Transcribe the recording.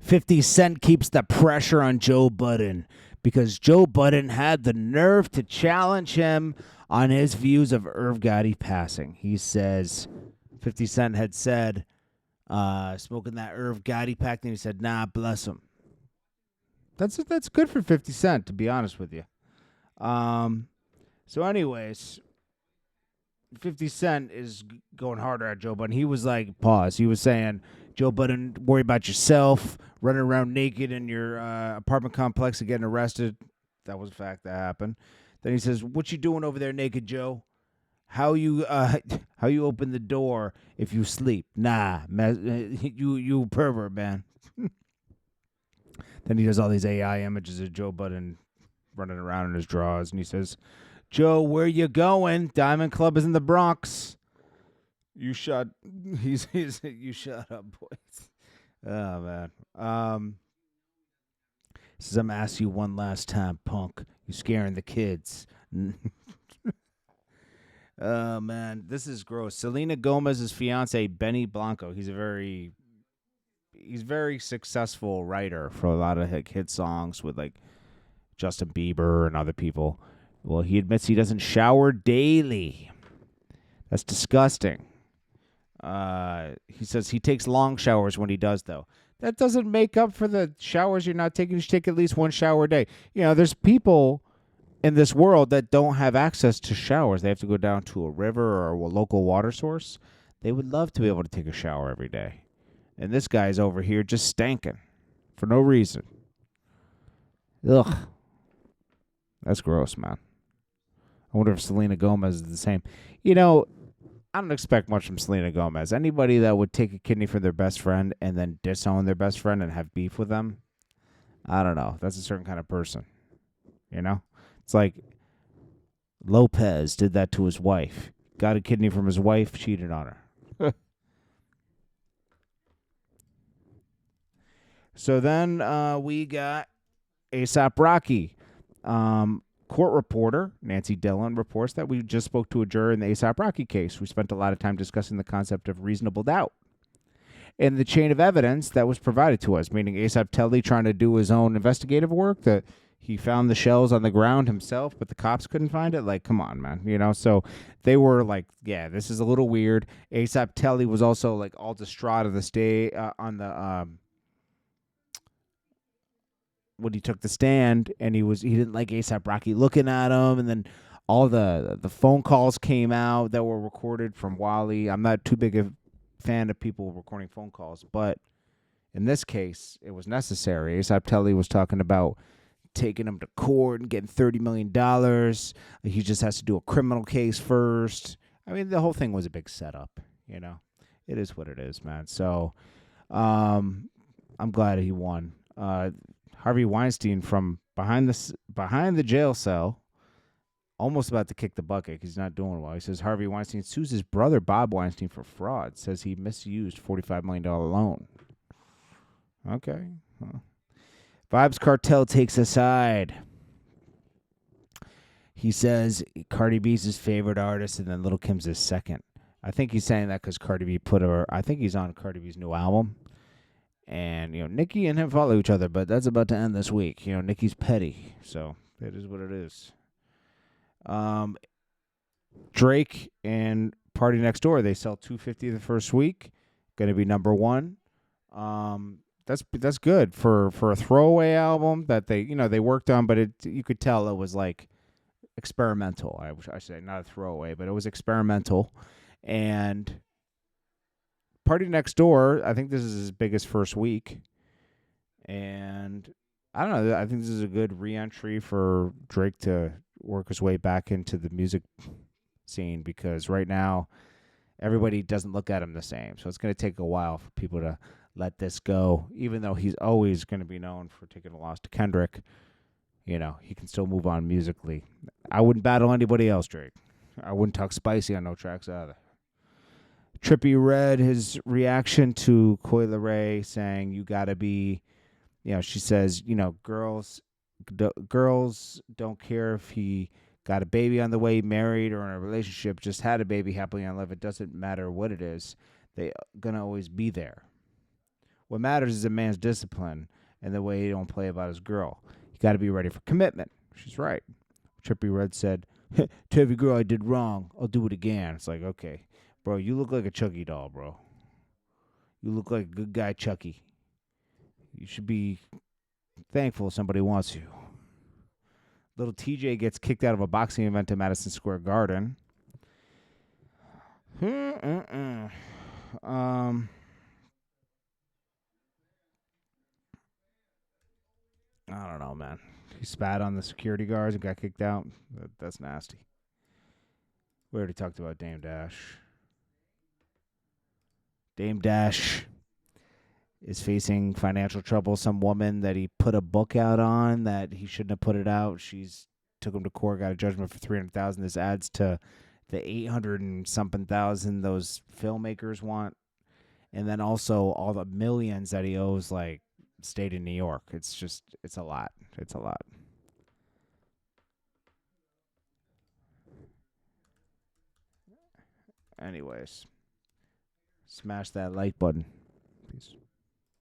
50 Cent keeps the pressure on Joe Budden because Joe Budden had the nerve to challenge him on his views of Irv Gotti passing. He says 50 Cent had said, smoking that Irv Gotti pack, and he said, nah, bless him. That's good for 50 Cent, to be honest with you. So anyways, 50 Cent is going harder at Joe Budden. He was like, pause. He was saying, Joe Budden, worry about yourself, running around naked in your apartment complex and getting arrested. That was a fact that happened. Then he says, what you doing over there naked, Joe? How you open the door if you sleep? Nah, you pervert, man. Then he does all these AI images of Joe Budden running around in his drawers, and he says, Joe, where you going? Diamond Club is in the Bronx. You shut up, boys. Oh, man. He says, I'm asking you one last time, punk. You scaring the kids. Oh, man. This is gross. Selena Gomez's fiance, Benny Blanco. He's very successful writer for a lot of hit songs with like Justin Bieber and other people. Well, he admits he doesn't shower daily. That's disgusting. He says he takes long showers when he does, though. That doesn't make up for the showers you're not taking. You should take at least one shower a day. You know, there's people in this world that don't have access to showers. They have to go down to a river or a local water source. They would love to be able to take a shower every day. And this guy's over here just stanking for no reason. Ugh. That's gross, man. I wonder if Selena Gomez is the same. You know, I don't expect much from Selena Gomez. Anybody that would take a kidney from their best friend and then disown their best friend and have beef with them, I don't know. That's a certain kind of person. You know? It's like Lopez did that to his wife. Got a kidney from his wife, cheated on her. So then we got A$AP Rocky. Court reporter Nancy Dillon reports that we just spoke to a juror in the A$AP Rocky case. We spent a lot of time discussing the concept of reasonable doubt and the chain of evidence that was provided to us, meaning A$AP Telly trying to do his own investigative work, that he found the shells on the ground himself, but the cops couldn't find it. Like, come on, man. You know, so they were like, yeah, this is a little weird. A$AP Telly was also like all distraught of this day on the when he took the stand, and he didn't like A$AP Rocky looking at him, and then all the phone calls came out that were recorded from Wally. I'm not too big a fan of people recording phone calls, but in this case, it was necessary. A$AP Telly was talking about taking him to court and getting $30 million. He just has to do a criminal case first. I mean, the whole thing was a big setup, you know. It is what it is, man. So I'm glad he won. Harvey Weinstein from behind the jail cell, almost about to kick the bucket because he's not doing well. He says Harvey Weinstein sues his brother Bob Weinstein for fraud. Says he misused $45 million loan. Okay. Huh. Vibes Cartel takes a side. He says Cardi B's his favorite artist and then Lil' Kim's his second. I think he's saying that because Cardi B I think he's on Cardi B's new album. And, you know, Nicki and him follow each other, but that's about to end this week. You know, Nicki's petty, so it is what it is. Drake and Party Next Door, they sell 250 the first week. Going to be number one. That's good for a throwaway album that they worked on, but you could tell it was like experimental. I should say, not a throwaway, but it was experimental. And Party Next Door, I think this is his biggest first week. And I don't know, I think this is a good re-entry for Drake to work his way back into the music scene, because right now everybody doesn't look at him the same. So it's going to take a while for people to let this go. Even though he's always going to be known for taking a loss to Kendrick, you know, he can still move on musically. I wouldn't battle anybody else, Drake. I wouldn't talk spicy on no tracks either. Trippie Redd, his reaction to Coi Leray saying, you got to be, you know, she says, you know, girls don't care if he got a baby on the way, married, or in a relationship, just had a baby happily on life. It doesn't matter what it is. They're going to always be there. What matters is a man's discipline and the way he don't play about his girl. You got to be ready for commitment. She's right. Trippie Redd said, to every girl I did wrong, I'll do it again. It's like, okay, bro, you look like a Chucky doll, bro. You look like a good guy, Chucky. You should be thankful somebody wants you. Little Tjay gets kicked out of a boxing event in Madison Square Garden. I don't know, man. He spat on the security guards and got kicked out. That's nasty. We already talked about Dame Dash. Dame Dash is facing financial trouble. Some woman that he put a book out on that he shouldn't have put it out. She's took him to court, got a judgment for $300,000. This adds to the 800 and something thousand those filmmakers want, and then also all the millions that he owes, like state of New York. It's a lot. It's a lot. Anyways, smash that like button. Peace.